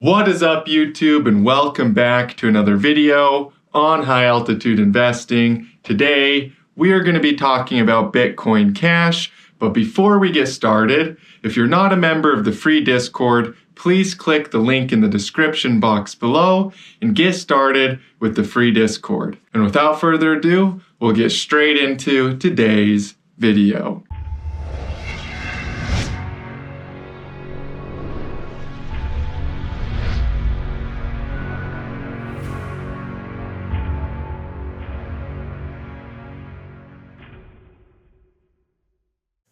What is up, YouTube, and welcome back to another video on high altitude investing. Today, we are going to be talking about Bitcoin Cash, but before we get started, if you're not a member of the free Discord, please click the link in the description box below and get started with the free Discord. And without further ado, we'll get straight into today's video.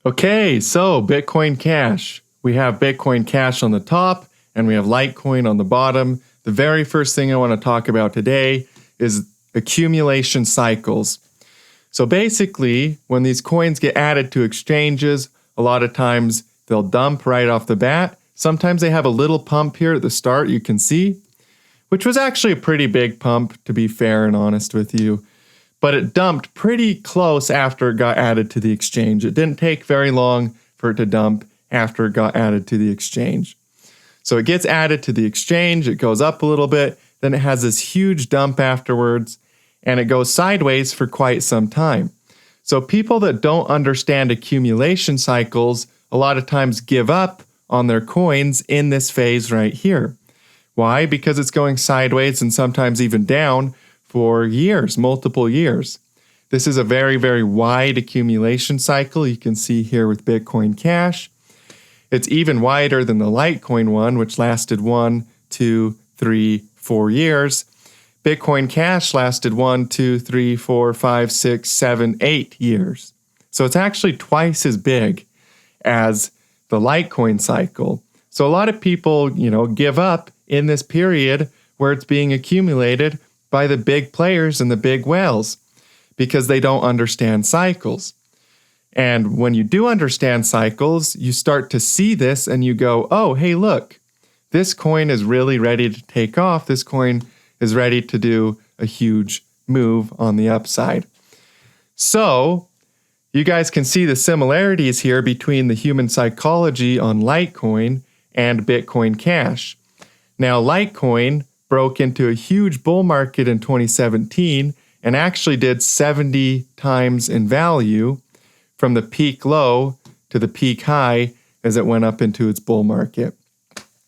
Okay, so Bitcoin Cash. We have Bitcoin Cash on the top and we have Litecoin on the bottom. The very first thing I want to talk about today is accumulation cycles. So basically, when these coins get added to exchanges, a lot of times they'll dump right off the bat. Sometimes they have a little pump here at the start, you can see, which was actually a pretty big pump, to be fair and honest with you. But it dumped pretty close after it got added to the exchange. It didn't take very long for it to dump after it got added to the exchange. So it gets added to the exchange, it goes up a little bit, then it has this huge dump afterwards, and it goes sideways for quite some time. So people that don't understand accumulation cycles a lot of times give up on their coins in this phase right here. Why? Because it's going sideways and sometimes even down for years, multiple years. This is a very, very wide accumulation cycle you can see here with Bitcoin Cash. It's even wider than the Litecoin one, which lasted 1, 2, 3, 4 years. Bitcoin Cash lasted 1, 2, 3, 4, 5, 6, 7, 8 years. So it's actually twice as big as the Litecoin cycle. So a lot of people, give up in this period where it's being accumulated by the big players and the big whales because they don't understand cycles. And when you do understand cycles, you start to see this and you go, oh, hey, look, this coin is really ready to take off. This coin is ready to do a huge move on the upside. So you guys can see the similarities here between the human psychology on Litecoin and Bitcoin Cash. Now, Litecoin broke into a huge bull market in 2017 and actually did 70 times in value from the peak low to the peak high as it went up into its bull market.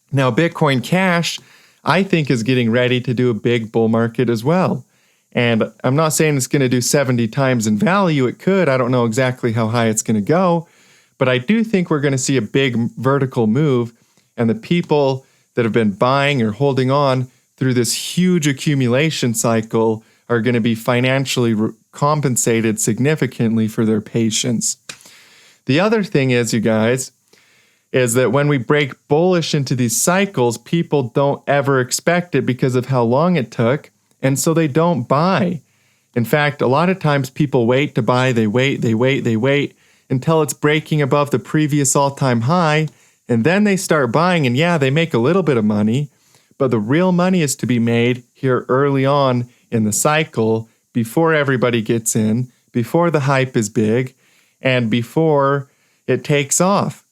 Now, Bitcoin Cash, I think, is getting ready to do a big bull market as well. And I'm not saying it's going to do 70 times in value. It could. I don't know exactly how high it's going to go. But I do think we're going to see a big vertical move, and the people that have been buying or holding on through this huge accumulation cycle are going to be financially compensated significantly for their patience. The other thing is, you guys, is that when we break bullish into these cycles, people don't ever expect it because of how long it took, and so they don't buy. In fact, a lot of times people wait to buy, they wait until it's breaking above the previous all-time high, and then they start buying, and yeah, they make a little bit of money, but the real money is to be made here early on in the cycle before everybody gets in, before the hype is big, and before it takes off.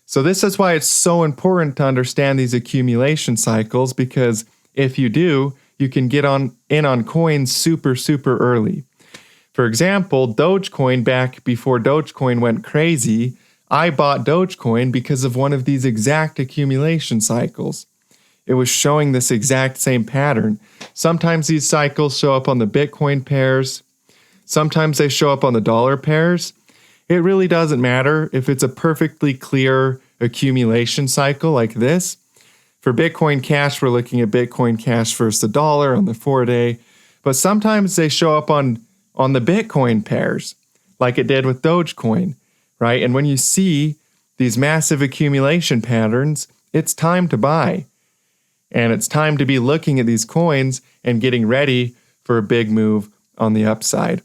So this is why it's so important to understand these accumulation cycles, because if you do, you can get in on coins super, super early. For example, Dogecoin, back before Dogecoin went crazy, I bought Dogecoin because of one of these exact accumulation cycles. It was showing this exact same pattern. Sometimes these cycles show up on the Bitcoin pairs. Sometimes they show up on the dollar pairs. It really doesn't matter if it's a perfectly clear accumulation cycle like this. For Bitcoin Cash, we're looking at Bitcoin Cash versus the dollar on the 4-day. But sometimes they show up on the Bitcoin pairs, like it did with Dogecoin, right? And when you see these massive accumulation patterns, it's time to buy. And it's time to be looking at these coins and getting ready for a big move on the upside.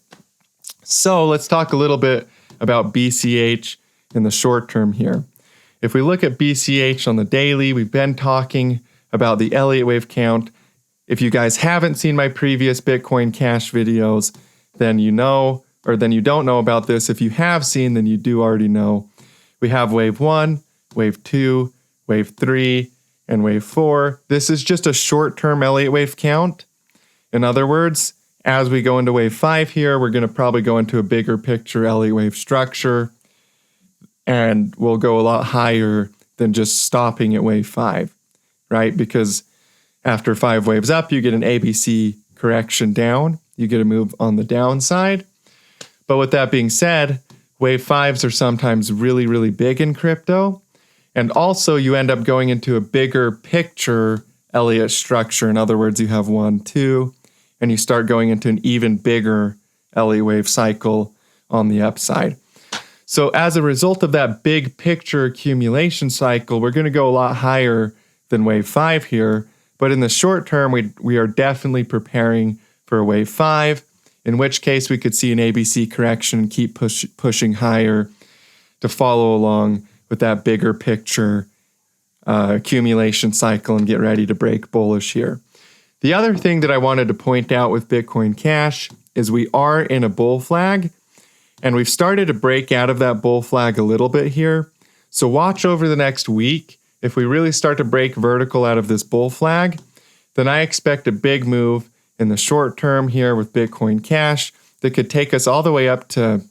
So let's talk a little bit about BCH in the short term here. If we look at BCH on the daily, we've been talking about the Elliott wave count. If you guys haven't seen my previous Bitcoin Cash videos, then you know, or then you don't know about this. If you have seen, then you do already know. We have wave 1, wave 2, wave 3, and wave 4. This is just a short-term Elliott wave count. In other words, as we go into wave 5 here, we're going to probably go into a bigger picture Elliott wave structure, and we'll go a lot higher than just stopping at wave 5, right? Because after 5 waves up, you get an ABC correction down. You get a move on the downside. But with that being said, wave 5s are sometimes really, really big in crypto. And also you end up going into a bigger picture Elliott structure. In other words, you have 1, 2, and you start going into an even bigger Elliott wave cycle on the upside. So as a result of that big picture accumulation cycle, we're going to go a lot higher than wave 5 here. But in the short term, we are definitely preparing for a wave 5, in which case we could see an ABC correction and keep pushing higher to follow along with that bigger picture accumulation cycle and get ready to break bullish here. The other thing that I wanted to point out with Bitcoin Cash is we are in a bull flag, and we've started to break out of that bull flag a little bit here. So watch over the next week. If we really start to break vertical out of this bull flag, then I expect a big move in the short term here with Bitcoin Cash that could take us all the way up to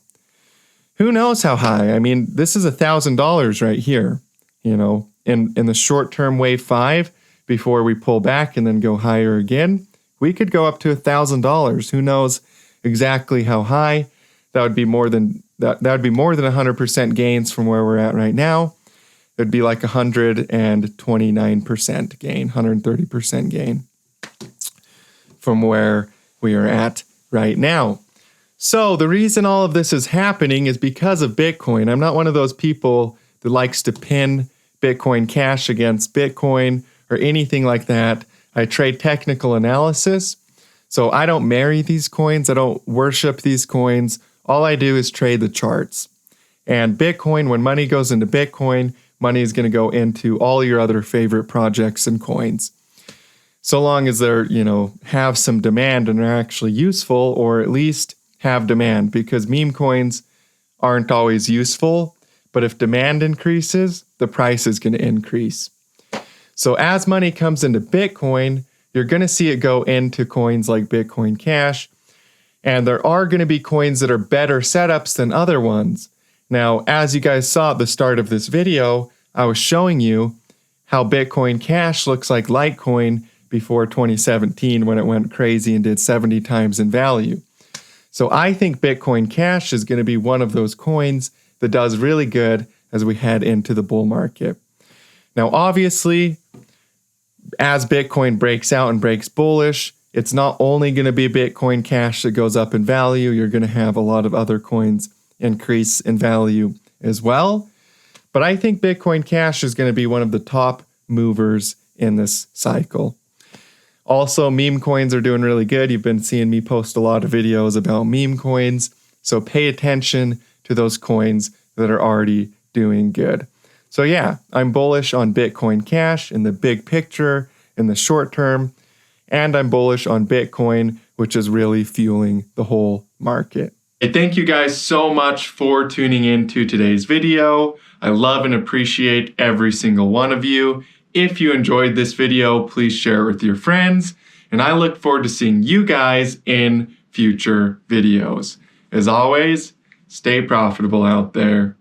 who knows how high. I mean, this is $1,000 right here, you know, in the short term wave 5 before we pull back and then go higher again. We could go up to $1,000. Who knows exactly how high? That would be more than 100% gains from where we're at right now. It'd be like 129% gain, 130% gain from where we are at right now. So the reason all of this is happening is because of Bitcoin. I'm not one of those people that likes to pin Bitcoin Cash against Bitcoin or anything like that. I trade technical analysis. So I don't marry these coins. I don't worship these coins. All I do is trade the charts. And Bitcoin, when money goes into Bitcoin, money is going to go into all your other favorite projects and coins. So long as they're, have some demand and are actually useful, or at least have demand, because meme coins aren't always useful. But if demand increases, the price is going to increase. So as money comes into Bitcoin, you're going to see it go into coins like Bitcoin Cash. And there are going to be coins that are better setups than other ones. Now, as you guys saw at the start of this video, I was showing you how Bitcoin Cash looks like Litecoin before 2017 when it went crazy and did 70 times in value. So I think Bitcoin Cash is going to be one of those coins that does really good as we head into the bull market. Now, obviously, as Bitcoin breaks out and breaks bullish, it's not only going to be Bitcoin Cash that goes up in value. You're going to have a lot of other coins increase in value as well. But I think Bitcoin Cash is going to be one of the top movers in this cycle. Also, meme coins are doing really good. You've been seeing me post a lot of videos about meme coins. So pay attention to those coins that are already doing good. So yeah, I'm bullish on Bitcoin Cash in the big picture, in the short term. And I'm bullish on Bitcoin, which is really fueling the whole market. Hey, thank you guys so much for tuning in to today's video. I love and appreciate every single one of you. If you enjoyed this video, please share it with your friends. And I look forward to seeing you guys in future videos. As always, stay profitable out there.